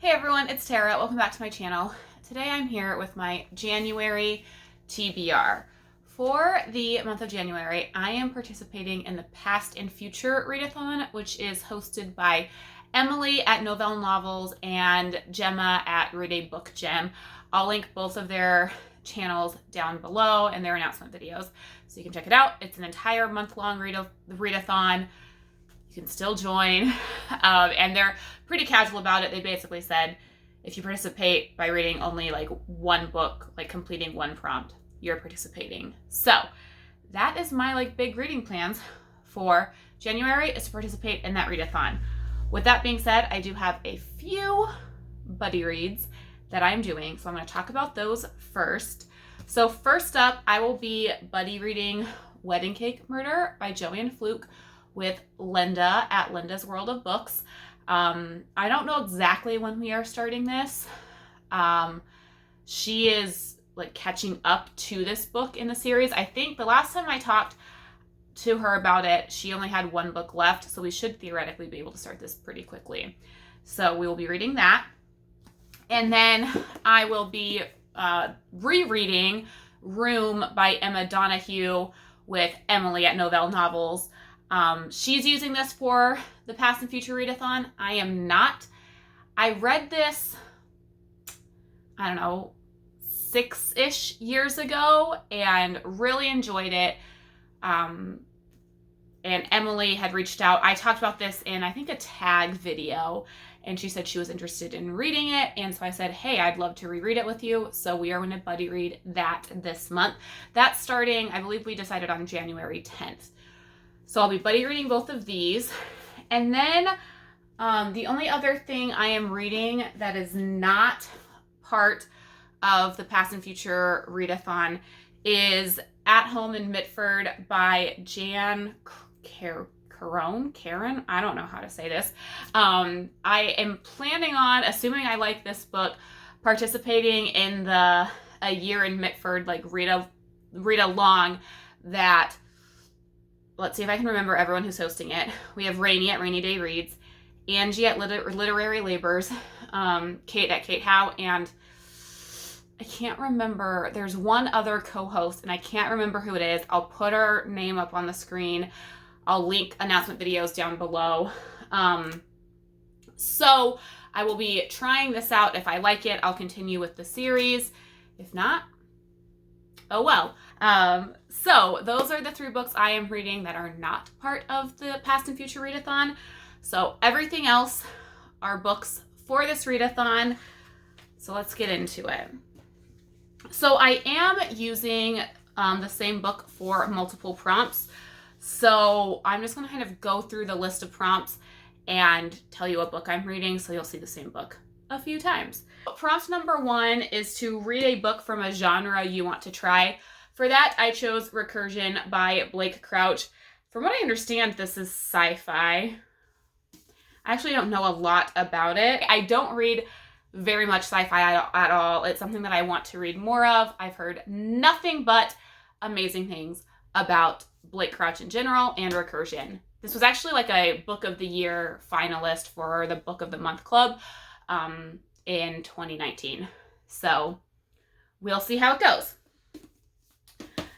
Hey everyone, it's Tara. Welcome back to my channel. Today I'm here with my January TBR. For the month of January, I am participating in the Past and Future Readathon, which is hosted by Emily at Novell Novels and Gemma at Read a Book Gem. I'll link both of their channels down below and their announcement videos so you can check it out. It's an entire month-long readathon. You can still join, and they're pretty casual about it. They basically said if you participate by reading only like one book, like completing one prompt, you're participating. So that is my big reading plans for January, is to participate in that readathon. With that being said, I do have a few buddy reads that I'm doing, so I'm going to talk about those first. So first up, I will be buddy reading Wedding Cake Murder by Joanne Fluke with Linda at Linda's World of Books. I don't know exactly when we are starting this. She is catching up to this book in the series. I think the last time I talked to her about it, she only had one book left, so we should theoretically be able to start this pretty quickly. So we will be reading that. And then I will be rereading Room by Emma Donoghue with Emily at Novell Novels. She's using this for the Past and Future Readathon. I am not. I read this, I don't know, 6-ish years ago and really enjoyed it. And Emily had reached out. I talked about this in, I think, a tag video, and she said she was interested in reading it. And so I said, hey, I'd love to reread it with you. So we are going to buddy read that this month. That's starting, I believe we decided on January 10th. So I'll be buddy reading both of these. And then the only other thing I am reading that is not part of the Past and Future Readathon is At Home in Mitford by Jan Karen? I don't know how to say this. I am planning on, assuming I like this book, participating in the A Year in Mitford read along that. Let's see if I can remember everyone who's hosting it. We have Rainy at Rainy Day Reads, Angie at Literary Labors, Kate at Kate Howe, and I can't remember. There's one other co-host, and I can't remember who it is. I'll put her name up on the screen. I'll link announcement videos down below. So I will be trying this out. If I like it, I'll continue with the series. If not, oh well. So those are the 3 books I am reading that are not part of the Past and Future Readathon. So everything else are books for this readathon. So let's get into it. So I am using the same book for multiple prompts. So I'm just going to kind of go through the list of prompts and tell you what book I'm reading, so you'll see the same book a few times. Prompt number 1 is to read a book from a genre you want to try. For that, I chose Recursion by Blake Crouch. From what I understand, this is sci-fi. I actually don't know a lot about it. I don't read very much sci-fi at all. It's something that I want to read more of. I've heard nothing but amazing things about Blake Crouch in general and Recursion. This was actually a Book of the Year finalist for the Book of the Month Club in 2019. So we'll see how it goes.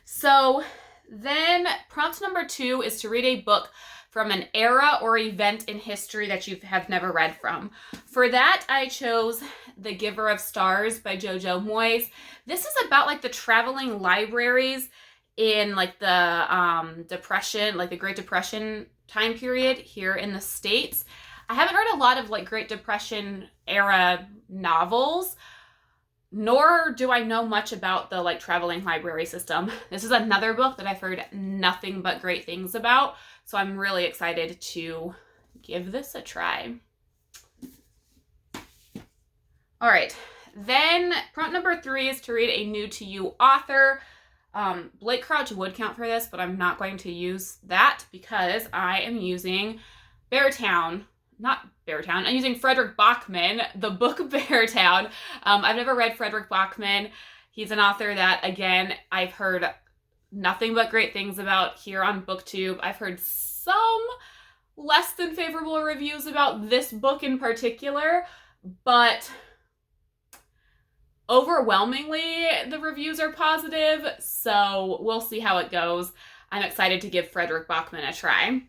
So then prompt number 2 is to read a book from an era or event in history that you have never read from. For that, I chose The Giver of Stars by Jojo Moyes. This is about the traveling libraries in the Depression, the Great Depression time period here in the States. I haven't read a lot of Great Depression era novels, nor do I know much about the traveling library system. This is another book that I've heard nothing but great things about, so I'm really excited to give this a try. All right, then prompt number 3 is to read a new to you author. Blake Crouch would count for this, but I'm not going to use that because I am using I'm using Frederick Bachman, the book Beartown. I've never read Frederick Bachman. He's an author that, again, I've heard nothing but great things about here on BookTube. I've heard some less than favorable reviews about this book in particular, but overwhelmingly the reviews are positive, so we'll see how it goes. I'm excited to give Frederick Bachman a try.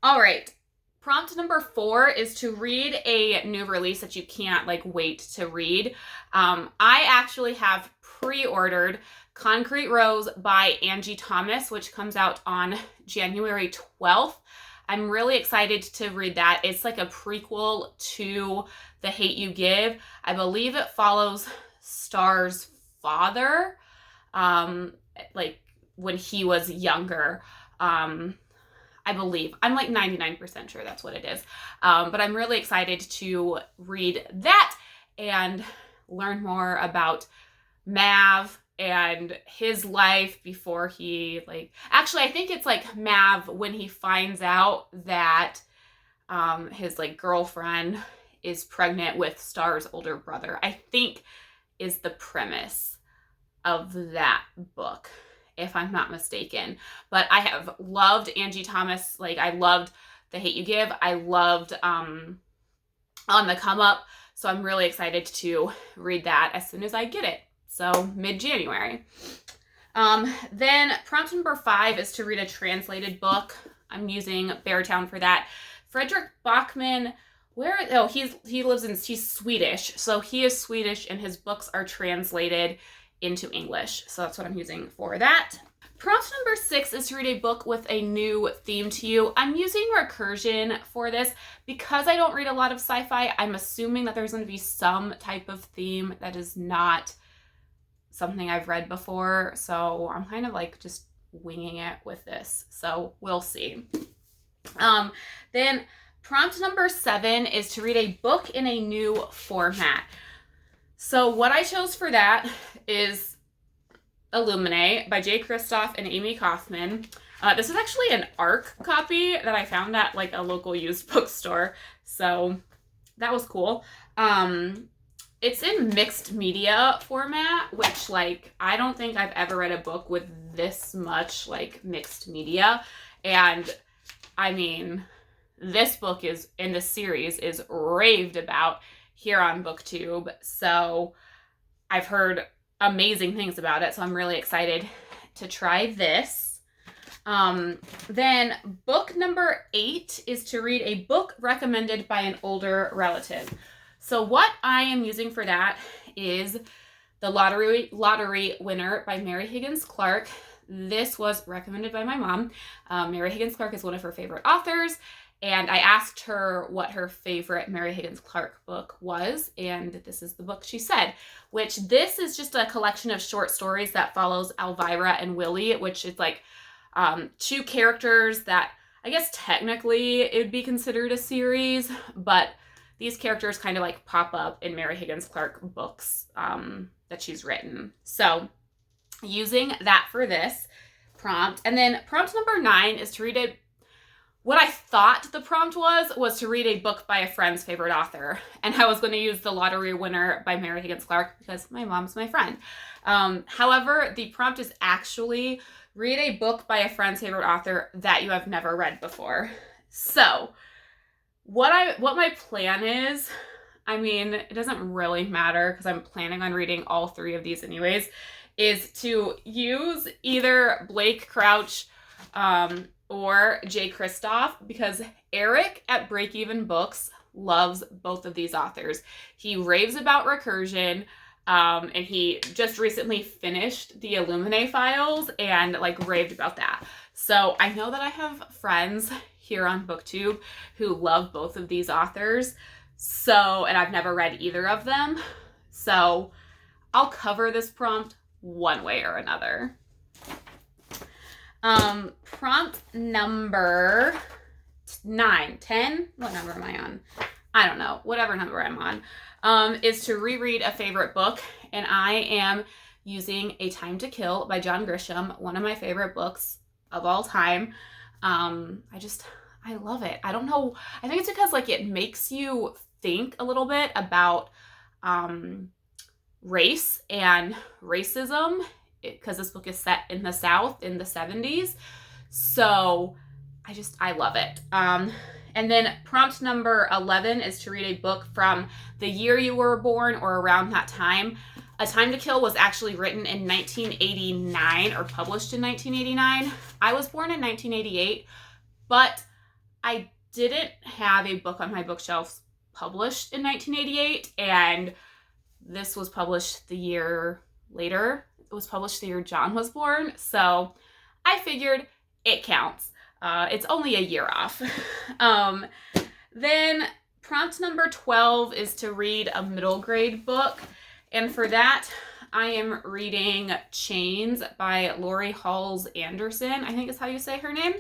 All right. Prompt number 4 is to read a new release that you can't wait to read. I actually have pre-ordered Concrete Rose by Angie Thomas, which comes out on January 12th. I'm really excited to read that. It's like a prequel to The Hate U Give. I believe it follows Star's father, when he was younger. I believe. I'm 99% sure that's what it is. But I'm really excited to read that and learn more about Mav and his life before he actually I think it's Mav when he finds out that his girlfriend is pregnant with Star's older brother, I think is the premise of that book, if I'm not mistaken. But I have loved Angie Thomas. I loved The Hate U Give. I loved On the Come Up. So I'm really excited to read that as soon as I get it. So mid-January. Then prompt number 5 is to read a translated book. I'm using Beartown for that. Frederick Bachman, he's Swedish. So he is Swedish and his books are translated into English. So that's what I'm using for that. Prompt number 6 is to read a book with a new theme to you. I'm using recursion for this because I don't read a lot of sci-fi. I'm assuming that there's going to be some type of theme that is not something I've read before. So I'm kind of just winging it with this. So we'll see. Then prompt number 7 is to read a book in a new format. So what I chose for that is Illuminate by Jay Kristoff and Amy Kaufman. This is actually an ARC copy that I found at a local used bookstore. So that was cool. It's in mixed media format, which I don't think I've ever read a book with this much mixed media. And I mean, this book is in the series is raved about here on BookTube. So I've heard amazing things about it. So I'm really excited to try this. Then book number 8 is to read a book recommended by an older relative. So what I am using for that is The Lottery Winner by Mary Higgins Clark. This was recommended by my mom. Mary Higgins Clark is one of her favorite authors. And I asked her what her favorite Mary Higgins Clark book was, and this is the book she said, which this is just a collection of short stories that follows Elvira and Willie, which is 2 characters that I guess technically it would be considered a series, but these characters kind of pop up in Mary Higgins Clark books that she's written. So using that for this prompt. And then prompt number 9 is to read what I thought the prompt was to read a book by a friend's favorite author. And I was going to use The Lottery Winner by Mary Higgins Clark because my mom's my friend. However, the prompt is actually read a book by a friend's favorite author that you have never read before. So what my plan is, I mean, it doesn't really matter because I'm planning on reading all 3 of these anyways, is to use either Blake Crouch, or Jay Kristoff, because Eric at Break Even Books loves both of these authors. He raves about recursion, and he just recently finished the Illuminate files and raved about that. So I know that I have friends here on BookTube who love both of these authors. So, and I've never read either of them. So I'll cover this prompt one way or another. Prompt number 9, 10, what number am I on? I don't know, whatever number I'm on, is to reread a favorite book. And I am using A Time to Kill by John Grisham, one of my favorite books of all time. I love it. I don't know. I think it's because it makes you think a little bit about, race and racism, because this book is set in the South in the 70s. So I love it. And then prompt number 11 is to read a book from the year you were born or around that time. A Time to Kill was actually written in 1989 or published in 1989. I was born in 1988, but I didn't have a book on my bookshelves published in 1988, and this was published the year later. It was published the year John was born, so I figured it counts. It's only a year off. Then prompt number 12 is to read a middle grade book. And for that, I am reading Chains by Lori Halls Anderson, I think is how you say her name.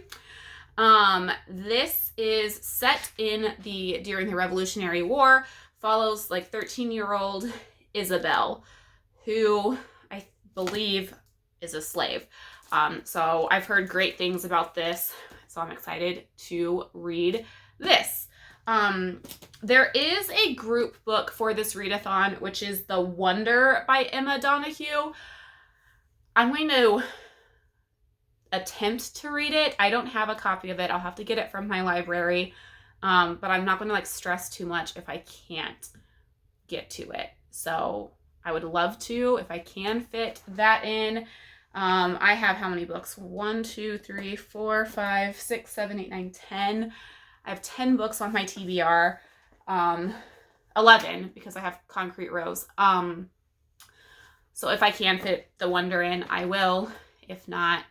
This is set during the Revolutionary War, follows like 13-year-old Isabel, who I believe is a slave. So I've heard great things about this, so I'm excited to read this. There is a group book for this readathon, which is The Wonder by Emma Donoghue. I'm going to attempt to read it. I don't have a copy of it. I'll have to get it from my library, but I'm not going to like stress too much if I can't get to it. So I would love to, if I can fit that in. I have how many books? 1, 2, 3, 4, 5, 6, 7, 8, 9, 10. I have 10 books on my TBR. 11 because I have Concrete Rose. So if I can fit The Wonder in, I will. If not,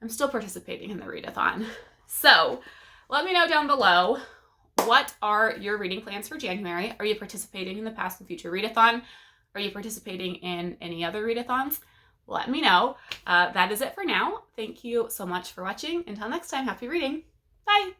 I'm still participating in the readathon. So let me know down below, what are your reading plans for January? Are you participating in the Past and Future Readathon? Are you participating in any other readathons? Let me know. That is it for now. Thank you so much for watching. Until next time, happy reading. Bye.